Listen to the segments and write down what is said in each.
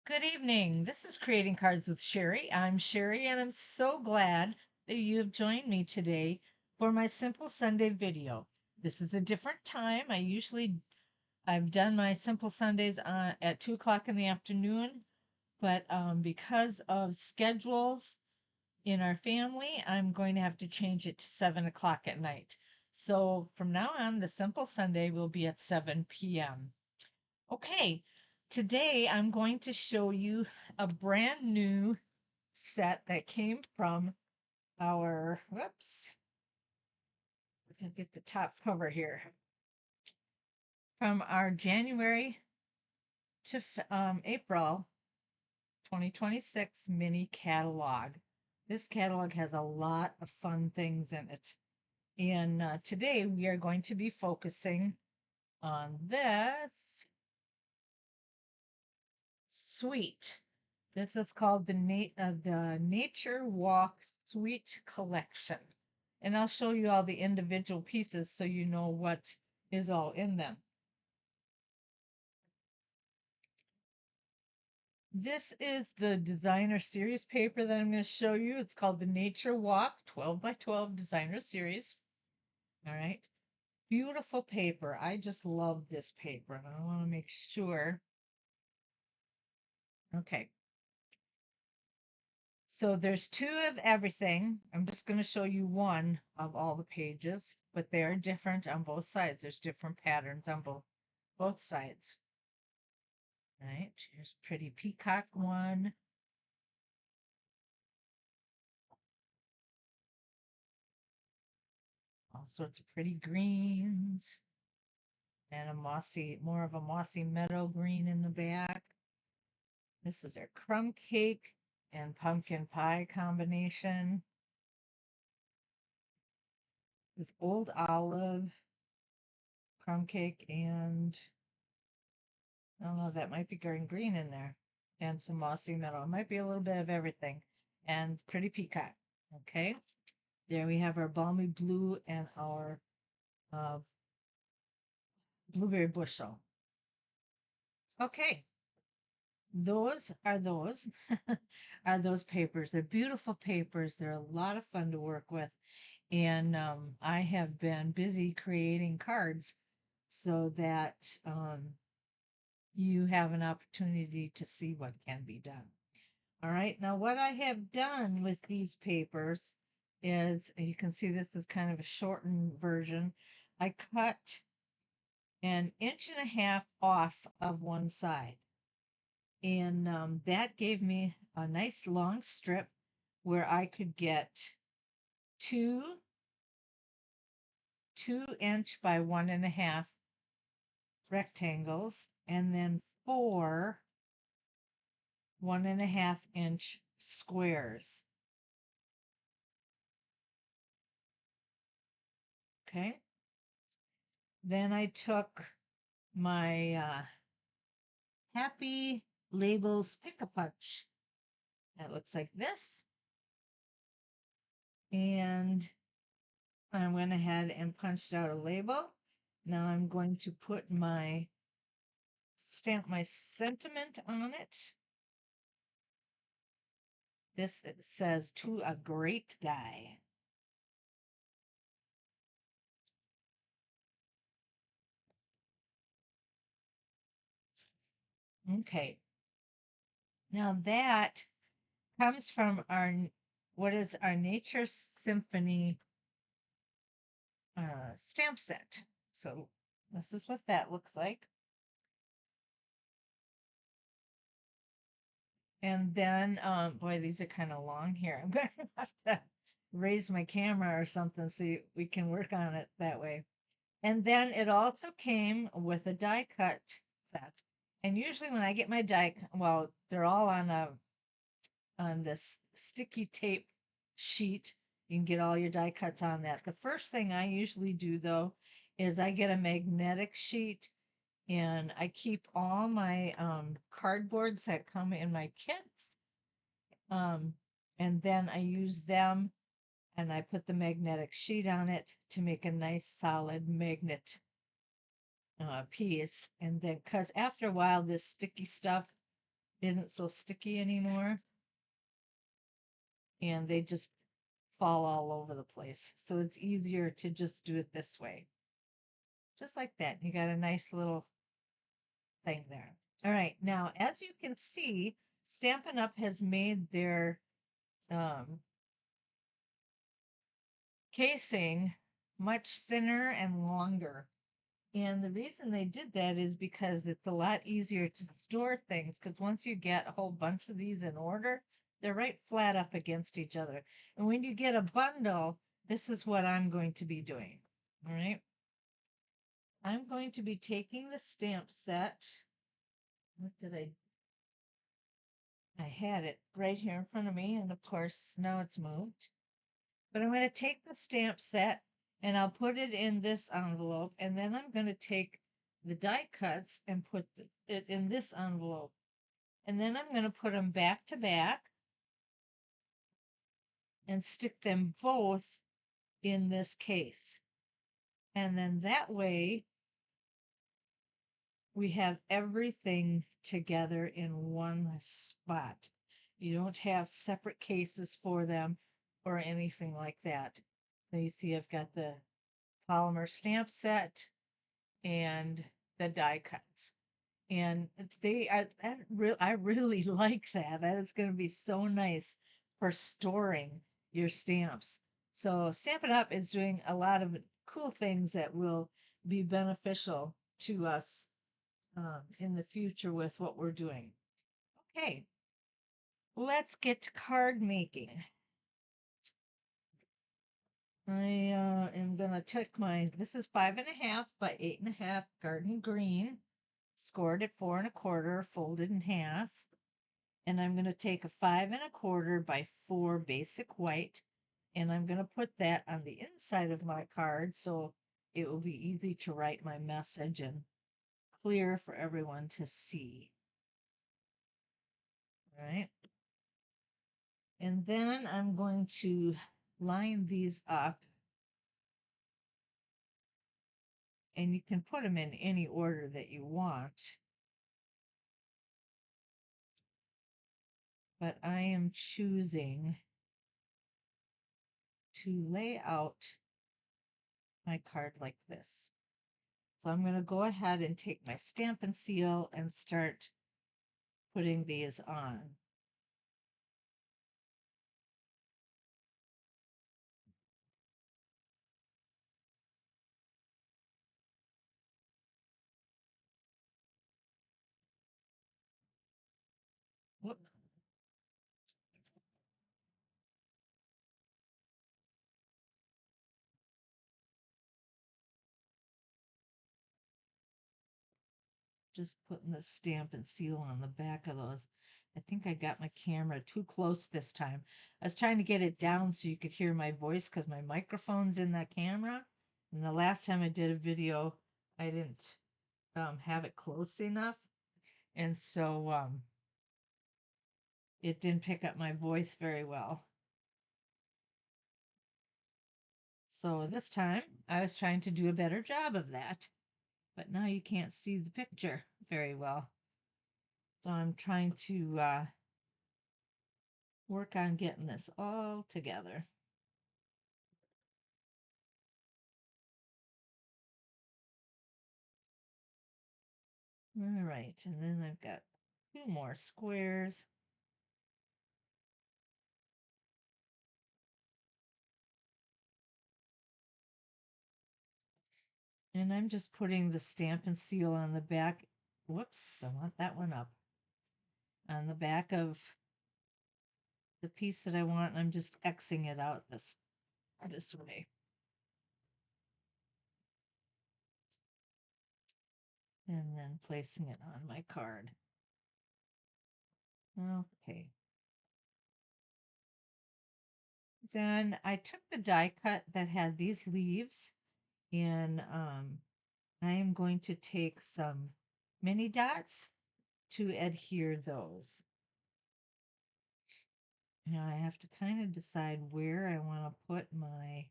Good evening. This is Creating Cards with Sherry. I'm Sherry, and I'm so glad that you have joined me today for my Simple Sunday video. This is a different time. I've done my Simple Sundays at 2 o'clock in the afternoon, but because of schedules in our family, I'm going to have to change it to 7 o'clock at night. So from now on, the Simple Sunday will be at 7 p.m. Okay, today I'm going to show you a brand new set that came from whoops, I can get the top cover here, from our January to April 2026 mini catalog. This catalog has a lot of fun things in it. And today we are going to be focusing on this suite. This is called the Nature Walk Suite Collection. And I'll show you all the individual pieces so you know what is all in them. This is the designer series paper that I'm going to show you. It's called the Nature Walk 12 by 12 designer series. All right. Beautiful paper. I just love this paper, and I want to make sure. Okay. So there's two of everything. I'm just going to show you one of all the pages, but they are different on both sides. There's different patterns on both sides. All right, here's pretty peacock one. All sorts of pretty greens and more of a mossy meadow green in the back. This is our crumb cake and pumpkin pie combination. This old olive crumb cake and I don't know, that might be garden green in there. And some mossy meadow. It might be a little bit of everything. And pretty peacock. Okay. There we have our balmy blue and our uh, blueberry bushel. Okay. Those are those are those papers. They're beautiful papers. They're a lot of fun to work with. And I have been busy creating cards so that you have an opportunity to see what can be done. All right, now what I have done with these papers is, you can see this is kind of a shortened version. I cut 1.5 inches off of one side. And that gave me a nice long strip where I could get two 2 inch by 1.5 rectangles and then four 1.5 inch squares. Okay. Then I took my Happy Labels Pick-a-Punch. That looks like this. And I went ahead and punched out a label. Now I'm going to stamp my sentiment on it. This it says, "To a great guy." Okay. Now that comes from what is our Nature Symphony stamp set. So this is what that looks like. And then, boy, these are kind of long here. I'm going to have to raise my camera or something so we can work on it that way. And then it also came with a die cut set. And usually when I get my well, they're all on this sticky tape sheet. You can get all your die cuts on that. The first thing I usually do though is I get a magnetic sheet and I keep all my cardboards that come in my kits. And then I use them and I put the magnetic sheet on it to make a nice solid magnet piece. And then, because after a while, this sticky stuff isn't so sticky anymore, and they just fall all over the place. So it's easier to just do it this way. Just like that. You got a nice little thing there. All right. Now, as you can see, Stampin' Up! Has made their um, casing much thinner and longer. And the reason they did that is because it's a lot easier to store things. Because once you get a whole bunch of these in order, they're right flat up against each other. And when you get a bundle, this is what I'm going to be doing. All right. I'm going to be taking the stamp set. What did I had it right here in front of me, and of course now it's moved. But I'm going to take the stamp set and I'll put it in this envelope, and then I'm going to take the die cuts and put it in this envelope. And then I'm going to put them back to back and stick them both in this case. And then that way we have everything together in one spot. You don't have separate cases for them or anything like that. So you see I've got the polymer stamp set and the die cuts. And they are that real I really like that. That is going to be so nice for storing your stamps. So Stampin' Up! Is doing a lot of cool things that will be beneficial to us in the future with what we're doing. Okay, let's get to card making. I am gonna take this is 5.5 by 8.5 garden green, scored at 4.25, folded in half. And I'm gonna take a 5.25 by 4 basic white, and I'm gonna put that on the inside of my card so it will be easy to write my message and clear for everyone to see. All right. And then I'm going to line these up, and you can put them in any order that you want. But I am choosing to lay out my card like this. So I'm going to go ahead and take my Stampin' Seal and start putting these on. Whoop. Just putting the Stampin' Seal on the back of those. I think I got my camera too close this time. I was trying to get it down so you could hear my voice because my microphone's in that camera. And the last time I did a video, I didn't have it close enough. And so it didn't pick up my voice very well. So this time I was trying to do a better job of that. But now you can't see the picture very well. So I'm trying to work on getting this all together. All right, and then I've got 2 more squares. And I'm just putting the Stampin' Seal on the back. Whoops, I want that one up. On the back of the piece that I want, and I'm just Xing it out this way. And then placing it on my card. Okay. Then I took the die cut that had these leaves, and I am going to take some mini dots to adhere those. Now I have to kind of decide where I want to put my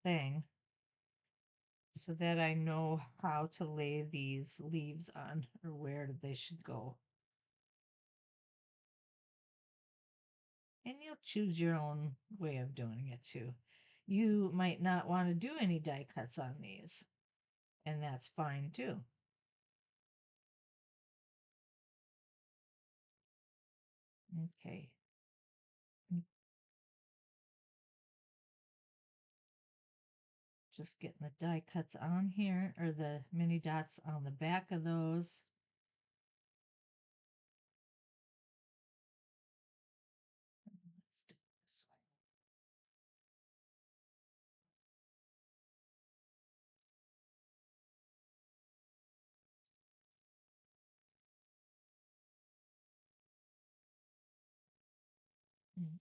thing so that I know how to lay these leaves on or where they should go. And you'll choose your own way of doing it too. You might not want to do any die cuts on these, and that's fine too. Okay. Just getting the die cuts on here, or the mini dots on the back of those. Let's do it this way.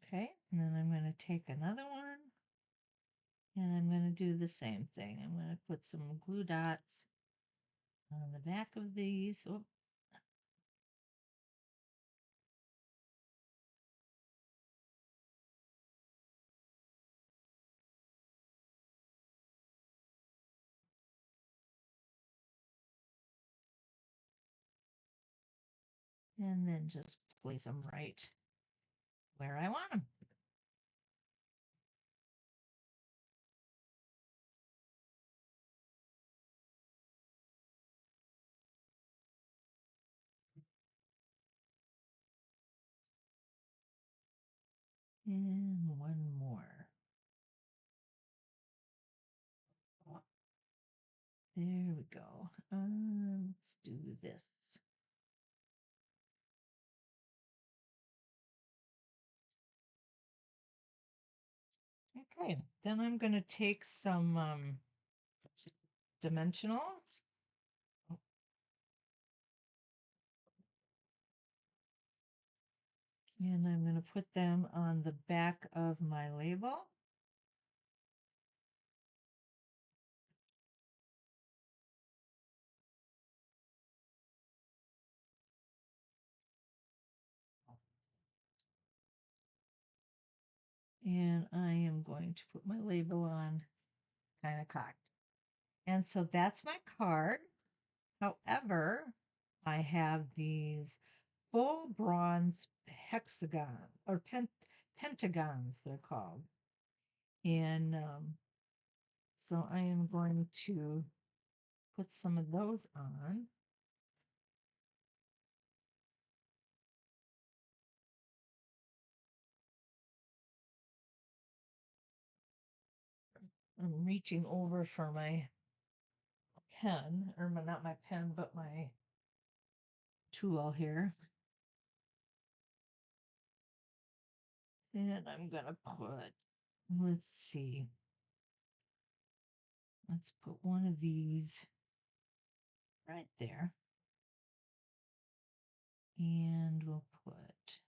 Okay, and then I'm going to take another one, and I'm going to do the same thing. I'm going to put some glue dots on the back of these. Oh, and then just place them right where I want them. And one more. There we go. Let's do this. Okay, then I'm going to take some dimensionals, and I'm going to put them on the back of my label. And I am going to put my label on kind of cocked. And so that's my card. However, I have these full bronze hexagon or pentagons, they're called. And so I am going to put some of those on. I'm reaching over for my pen, or not my pen, but my tool here. And I'm going to put, let's see, let's put one of these right there. And we'll put it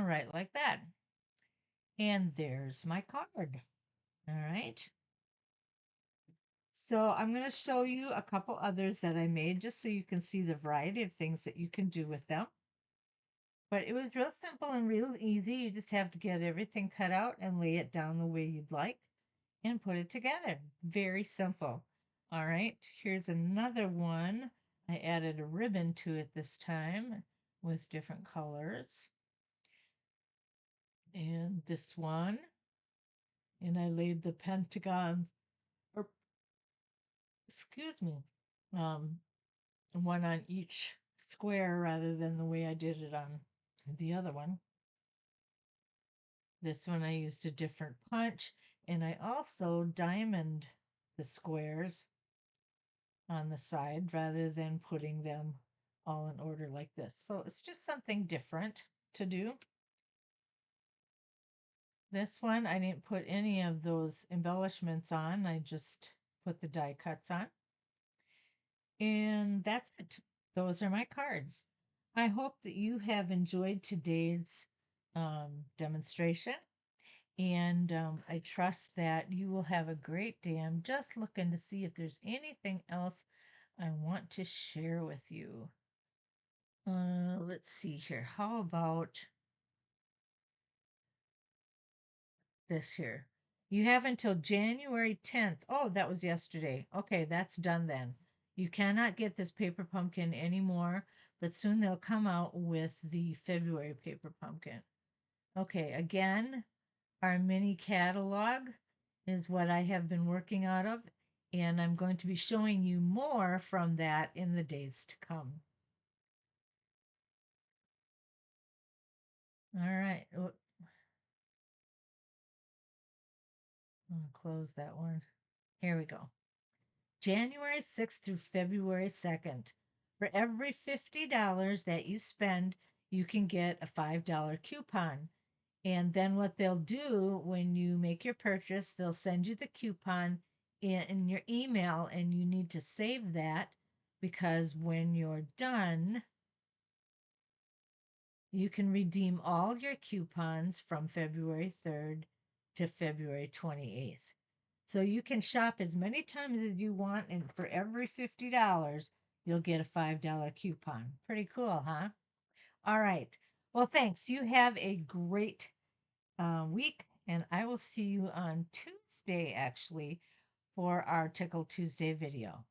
right like that. And there's my card. All right. So I'm going to show you a couple others that I made just so you can see the variety of things that you can do with them. But it was real simple and real easy. You just have to get everything cut out and lay it down the way you'd like and put it together. Very simple. All right, here's another one. I added a ribbon to it this time with different colors. And this one, and I laid the pentagons, or excuse me, um, one on each square rather than the way I did it on the other one. This one I used a different punch, and I also diamond the squares on the side rather than putting them all in order like this. So it's just something different to do. This one, I didn't put any of those embellishments on. I just put the die cuts on. And that's it. Those are my cards. I hope that you have enjoyed today's demonstration. And I trust that you will have a great day. I'm just looking to see if there's anything else I want to share with you. Let's see here. How about this here? You have until January 10th. Oh, that was yesterday. Okay, that's done then. You cannot get this paper pumpkin anymore, but soon they'll come out with the February paper pumpkin. Okay, again, our mini catalog is what I have been working out of, and I'm going to be showing you more from that in the days to come. All right, I'll close that one. Here we go. January 6th through February 2nd. For every $50 that you spend, you can get a $5 coupon. And then what they'll do when you make your purchase, they'll send you the coupon in your email, and you need to save that because when you're done, you can redeem all your coupons from February 3rd to February 28th. So you can shop as many times as you want, and for every $50, you'll get a $5 coupon. Pretty cool, huh? All right. Well, thanks. You have a great week, and I will see you on Tuesday, actually, for our Tickle Tuesday video.